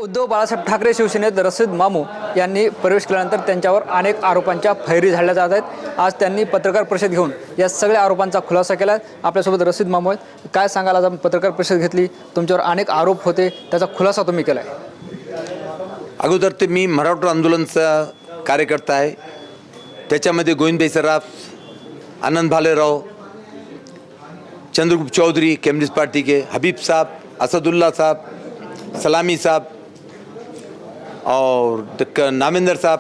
उद्धव बाळासाहेब ठाकरे शिवसेनेत रशीद मामू यांनी प्रवेश केल्यानंतर त्यांच्यावर अनेक आरोपांच्या फैरी झाडल्या जात आहेत। आज त्यांनी पत्रकार परिषद घेऊन या सगळ्या आरोपांचा खुलासा केला। आपल्यासोबत रशीद मामू आहेत। काय सांगाल, आज आपण पत्रकार परिषद घेतली, तुमच्यावर अनेक आरोप होते, त्याचा खुलासा तुम्ही केला आहे। अगोदर ते मी मराठा आंदोलनचा कार्यकर्ता आहे। त्याच्यामध्ये गोविंद सराफ, आनंद भालेराव, चंद्रगुप्त चौधरी कम्युनिस्ट पार्टी के, हबीब साहब, असदुल्ला साहब, सलामी साहब और नामेंद्र साहब,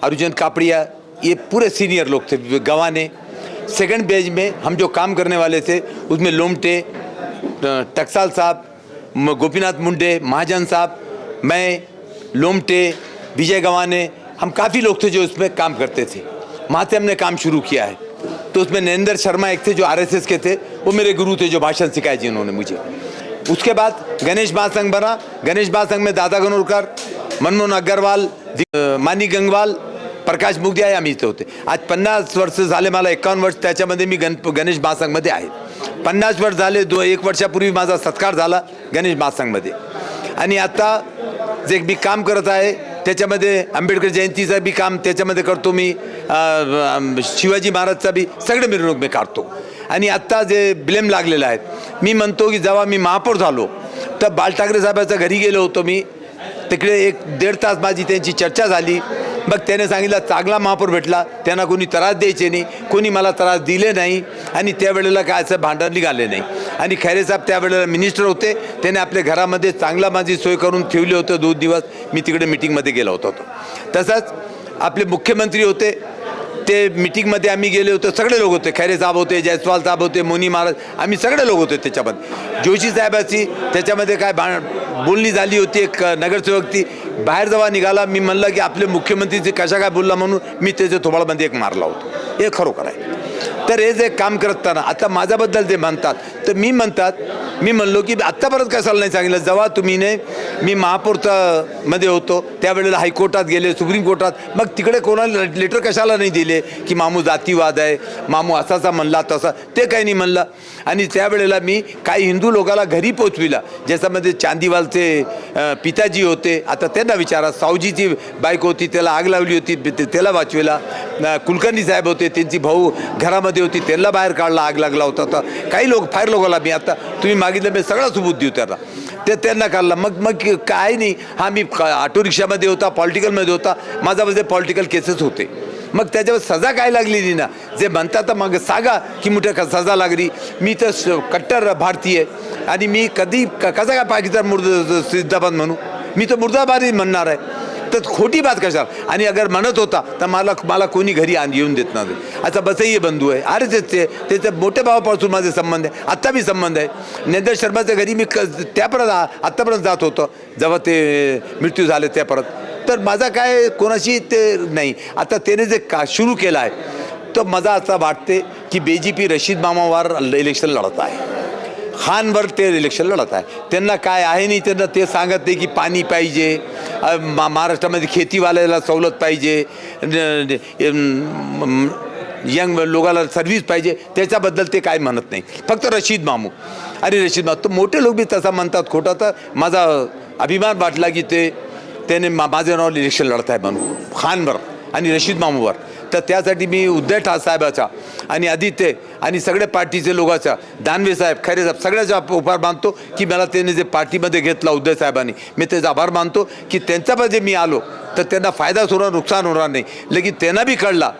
अर्जुन कापड़िया, ये पूरे सीनियर लोग थे। गवाने सेकंड पेज में हम जो काम करने वाले थे उसमें लोमटे, टकसाल साहब, गोपीनाथ मुंडे, महाजन साहब, मैं, लोमटे, विजय गवाने, हम काफ़ी लोग थे जो उसमें काम करते थे। वहाँ से हमने काम शुरू किया है। तो उसमें नरेंद्र शर्मा एक थे जो आरएसएस के थे, वो मेरे गुरु थे जो भाषण सिखाए जिन्होंने मुझे। उसके बाद गणेश महासंघ बना। गणेश महासंघ में दादा गनोरकर, मनमोहन अग्रवाल, मानी गंगवाल, प्रकाश मुगदिया आम्ही इथे होते। आज 50 वर्ष झाले, मला 51 वर्ष त्याच्यामध्ये मी गणेश महासंघमध्ये आहे। 50 वर्ष झाले, 1 वर्षापूर्वी माझा सत्कार झाला गणेश महासंघमध्ये। आणि आता जे मी काम करत आहे त्याच्यामध्ये आंबेडकर जयंतीचं बी काम त्याच्यामध्ये करतो मी, शिवाजी महाराजचा बी सगळे मिरवणूक मी काढतो। आणि आत्ता जे ब्लेम लागलेला आहे, मी म्हणतो की जेव्हा मी महापौर झालो तर बाळ ठाकरे साहेबाच्या घरी गेलो होतो मी। तिकडे 1-1.5 तास माझी त्यांची चर्चा झाली। मग त्याने सांगितलं चांगला महापौर भेटला, त्यांना कोणी त्रास द्यायचे नाही, कोणी मला त्रास दिले नाही। आणि त्यावेळेला काय असं भांडण निघाले नाही। आणि खैरे साहेब त्यावेळेला मिनिस्टर होते, त्याने आपल्या घरामध्ये चांगला माझी सोय करून ठेवली होतं। 2 दिवस मी तिकडे मिटिंगमध्ये गेलो होतो। तसंच आपले मुख्यमंत्री होते, ते मिटिंगमध्ये आम्ही गेले होतो, सगळे लोक होते। खैरे साहेब होते, जयस्वाल साहेब होते, मोनी महाराज, आम्ही सगळे लोक होते त्याच्यामध्ये। जोशी साहेबाची त्याच्यामध्ये काय बोलणी झाली होती। एक नगरसेवक ती बाहेर जेव्हा निघाला, मी म्हणलं की आपले मुख्यमंत्रीचे कशा काय बोलला म्हणून मी त्याच्या थोबाडामध्ये एक मारला होतो। हे खरोखर आहे। तर हे जे काम करताना आता माझ्याबद्दल जे म्हणतात तर मी म्हणलो की आत्तापर्यंत कशाला नाही सांगितलं। जेव्हा तुम्ही मी महापौरचा मध्ये होतो त्यावेळेला हायकोर्टात गेले, सुप्रीम कोर्टात, मग तिकडे कोणाला लेटर कशाला नाही दिले की मामू जातीवाद आहे, मामू असाचा म्हणला तसा, ते काही नाही म्हणलं। आणि त्यावेळेला मी काही हिंदू लोकांना घरी पोचविला, ज्याच्यामध्ये चांदीवालचे पिताजी होते, आता त्यांना विचारा, सावजीची बायको होती त्याला आग लावली होती, त्याला वाचविला। कुलकर्णी साहेब होते, त्यांची भाऊ घरामध्ये होती, त्यांना बाहेर काढला, आग लागला होता। तर काही लोक फायर लोकांना मी आता तुम्ही मागितलं मी सगळा सबूत देऊ त्यांना, त्यांना काढला। मग काय नाही, हा मी ऑटो रिक्षामध्ये होता, पॉलिटिकलमध्ये होता, माझ्यामध्ये पॉलिटिकल केसेस होते। मग त्याच्यावर सजा काय लागलेली ना, जे म्हणतात मग सांगा की मोठ्या सजा लागली। मी तर कट्टर भारतीय आणि मी कधी कसा काय पाकिस्तान जिंदाबाद म्हणू, मी तर मुर्दाबादही म्हणणार आहे। तर खोटी बात कशाला। आणि अगर म्हणत होता तर मला कोणी घरी येऊन देत नाही। आता बसही बंधू आहे, अरे त्याचे मोठ्या भावापासून माझे संबंध आहे, आत्ता बी संबंध आहे। नरेंद्र शर्माच्या घरी मी त्यापर्यंत आत्तापर्यंत जात होतो जेव्हा ते मृत्यू झाले त्यापर्यंत। तर माझा काय कोणाशी ते नाही। आता त्याने जे सुरू केलं आहे तर मला असं वाटते की BJP रशीद मामावर इलेक्शन लढत आहे, खानवर ते इलेक्शन लढत आहे। त्यांना काय आहे नाही, त्यांना ते सांगत नाही की पाणी पाहिजे, महाराष्ट्रामध्ये खेतीवाल्याला सवलत पाहिजे, यंग लोकांना सर्व्हिस पाहिजे, त्याच्याबद्दल ते काय म्हणत नाही। फक्त रशीद मामू आणि रशीद मामू, तर मोठे लोक बी तसा म्हणतात खोटा। तर माझा अभिमान वाटला की त्याने माझ्या नावावर इलेक्शन लढत आहे म्हणून खानवर आणि रशीद मामूवर। तर त्यासाठी मी उद्धव ठाकरे साहेबाचा आणि आदित्य आणि सगळ्या पार्टीचे लोकांचा, दानवे साहेब, खैरे साहेब, सगळ्याचा आभार मानतो की मला त्याने जे पार्टीमध्ये घेतला उद्धव साहेबांनी, मी त्याचा आभार मानतो की त्यांच्यामध्ये मी आलो तर त्यांना फायदाच होणार, नुकसान होणार नाही। लेकिन त्यांना बी कळला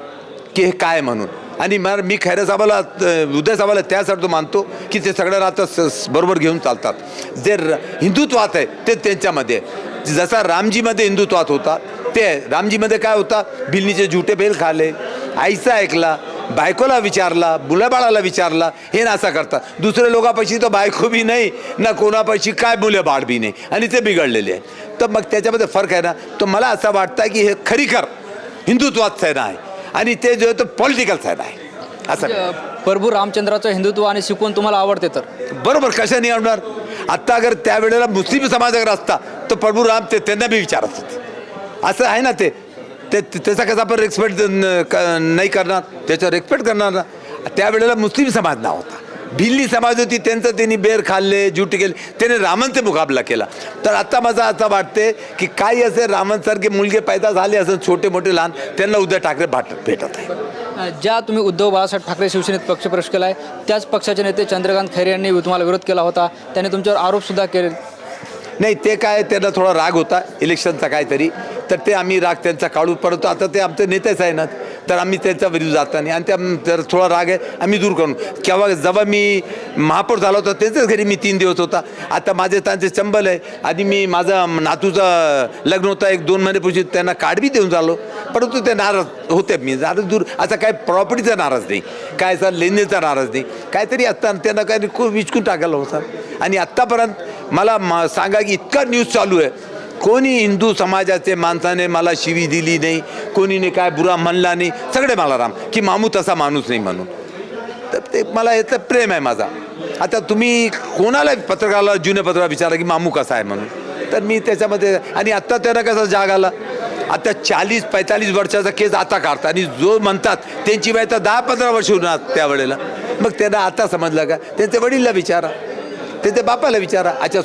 की हे काय म्हणून। आणि मी खैरे साहेबाला, उद्धव साहेबाला त्यासाठी मानतो की ते सगळ्या राहता बरोबर घेऊन चालतात। जे हिंदुत्वात आहे ते त्यांच्यामध्ये, जसा रामजीमध्ये हिंदुत्वात होता ते रामजीमध्ये काय होता, भिल्लीचे झुटे बेल खाले, आईचा ऐकला, बायकोला विचारला, मुलाबाळाला विचारला, हे नासा करतात। दुसऱ्या लोकांपाशी तर बायको बी नाही ना, कोणापाशी काय मुलं बाळ बी नाही, आणि ते बिघडलेले आहे। तर मग त्याच्यामध्ये फरक आहे ना। तर मला असं वाटतं की हे खरीखर हिंदुत्वात सेना आहे आणि ते जो आहे तो पॉलिटिकल सेना आहे। असं प्रभू रामचंद्राचं हिंदुत्व आणि शिकवण तुम्हाला आवडते तर बरोबर, कशा नाही आवडणार। आत्ता अगर त्यावेळेला मुस्लिम समाज अगर असता तर प्रभू राम त्यांना बी विचारत होते, असं आहे ना। त्याचा कसा आपण रेस्पेक्ट नाही करणार, त्याचा रेस्पेक्ट करणार ना। त्यावेळेला मुस्लिम समाज ना होता, भिल्ली समाज होती त्यांचं त्यांनी बेर खाल्ले जुटे केले, त्याने रामांचा मुकाबला केला. तर आता माझं असं वाटते की काही असे रामांसारखे मुलगे पैदा झाले असं छोटे मोठे लहान, त्यांना उद्धव ठाकरे भेटत आहे. ज्या तुम्ही उद्धव बाळासाहेब ठाकरे शिवसेनेत पक्षप्रवेश केला आहे त्याच पक्षाचे नेते चंद्रकांत खैरे यांनी तुम्हाला विरोध केला होता, त्यांनी तुमच्यावर आरोपसुद्धा केले. नाही, ते काय त्यांना थोडा राग होता इलेक्शनचा काहीतरी, तर ते आम्ही राग त्यांचा काढू. परंतु आता ते आमचे नेतेच आहे ना, तर आम्ही त्यांचा विरोध जाता नाही. आणि त्या जर थोडा राग आहे आम्ही दूर करू. जेव्हा मी महापौर झाला होता त्यांच्याच घरी मी 3 दिवस होता. आता माझे त्यांचे चंबल आहे आणि मी माझं नातूचं लग्न होता 1-2 महिन्यापूर्वी, त्यांना कार्ड बी देऊन झालो. परंतु ते नाराज होते. मी नाराज दूर, असा काय प्रॉपर्टीचा नाराज नाही, काय असा लेण्याचा नाराज नाही, काहीतरी असताना त्यांना काय खूप विचकून टाकायला होता. आणि आत्तापर्यंत मला सांगा की इतका न्यूज चालू आहे, कोणी हिंदू समाजाचे माणसाने मला शिवी दिली नाही, कोणीने काय बुरा म्हणला नाही, सगळे मला राम की मामू तसा माणूस नाही म्हणून. तर ते मला याचं प्रेम आहे माझा. आता तुम्ही कोणाला पत्रकाराला जुन्या पत्रकाराला विचारा की मामू कसा आहे म्हणून, तर मी त्याच्यामध्ये. आणि आत्ता त्यांना कसा जाग आला, आता 40-45 वर्षाचा केस आता काढतात आणि जो म्हणतात त्यांची वय तर 10-15 वर्ष होणार त्यावेळेला. मग त्यांना आता समजलं का, त्यांच्या वडीलला विचारा, त्यांच्या बापाला विचारा. अच्छा,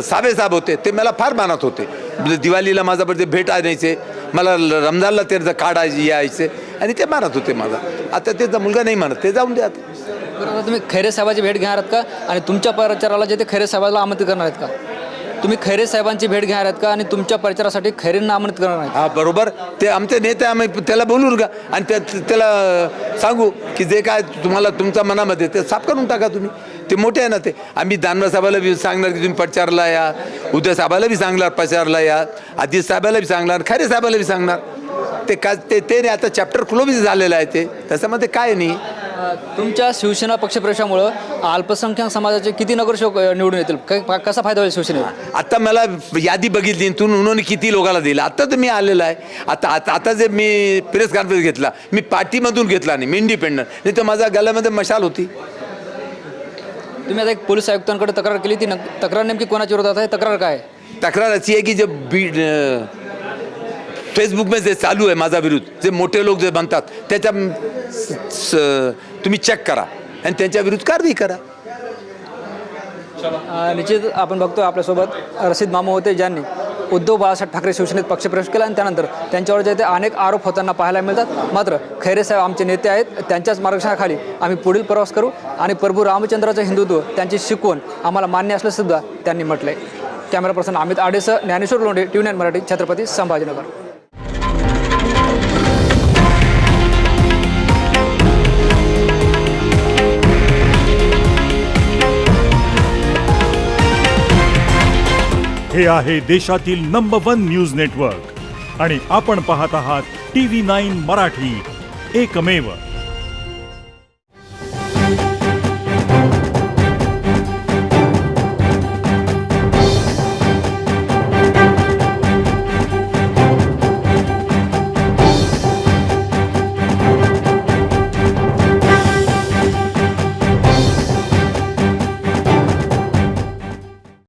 साबे साहेब होते ते मला फार मानत होते. दिवाळीला माझा बर्थडे भेट आणायचे, मला रमजानला त्यांचं कार्ड यायचे आणि ते मानत होते माझा. आता त्यांचा मुलगा नाही मानत, ते जाऊन द्या. आता तुम्ही खैरे साहेबाची भेट घेणार आहात का आणि तुमच्या प्रचाराला जे ते खैरे साहेबाला आमंत्रित करणार आहेत का? तुम्ही खैरे साहेबांची भेट घेणार आहेत का आणि तुमच्या प्रचारासाठी खैरेंना आमंत्रित करणार आहेत? हा बरोबर, ते आमचे नेते, आम्ही त्याला बोलू का आणि त्याला सांगू की जे काय तुम्हाला तुमच्या मनामध्ये ते साफ करून टाका तुम्ही. ते मोठे आहे ना ते. आम्ही दानवे साहेबाला बी सांगणार की तुम्ही प्रचारला या, उद्धव साहेबाला बी सांगणार प्रचारला या, अजित साहेबाला बी सांगणार, खैरे साहेबाला बी सांगणार. ते का ते नाही, आता चॅप्टर क्लोज झालेलं आहे ते, त्याच्यामध्ये काय नाही. तुमच्या शिवसेना पक्षप्रवेशामुळं अल्पसंख्याक समाजाचे किती नगरसेवक निवडून येतील, कसा फायदा होईल शिवसेनेला? आता मला यादी बघितली तुम्ही, उन्होंने किती लोकांना दिलं. आता तर मी आलेला आहे. आता जे मी प्रेस कॉन्फरन्स घेतला, मी पार्टीमधून घेतला नाही, मी इंडिपेंडंट. नाही तर माझ्या गळ्यामध्ये मशाल होती. तुम्ही आता एक पोलीस आयुक्तांकडे तक्रार केली, ती तक्रार नेमकी कोणाच्या विरोधात आहे? तक्रार काय आहे? तक्रार अशी आहे की जे फेसबुकमध्ये जे चालू आहे माझा विरुद्ध, जे मोठे लोक जे बनतात त्याच्या तुम्ही चेक करा आणि त्यांच्या विरुद्ध कारवाई करा. निश्चित आपण बघतो आपल्यासोबत रशीद मामू होते, ज्यांनी उद्धव बाळासाहेब ठाकरे शिवसेनेत पक्षप्रवेश केला आणि त्यानंतर त्यांच्यावर जे ते अनेक आरोप होताना पाहायला मिळतात. मात्र खैरे साहेब आमचे नेते आहेत, त्यांच्याच मार्गदर्शनाखाली आम्ही पुढील प्रवास करू आणि प्रभू रामचंद्राचं हिंदुत्व त्यांची शिकवण आम्हाला मान्य असल्यासुद्धा त्यांनी म्हटलंय. कॅमेरा पर्सन अमित आडेसह ज्ञानेश्वर लोंढे, TV9 मराठी, छत्रपती संभाजीनगर. हे आहे देशातील नंबर 1 न्यूज नेटवर्क आणि आपण पाहत आहात TV9 मराठी, एकमेव.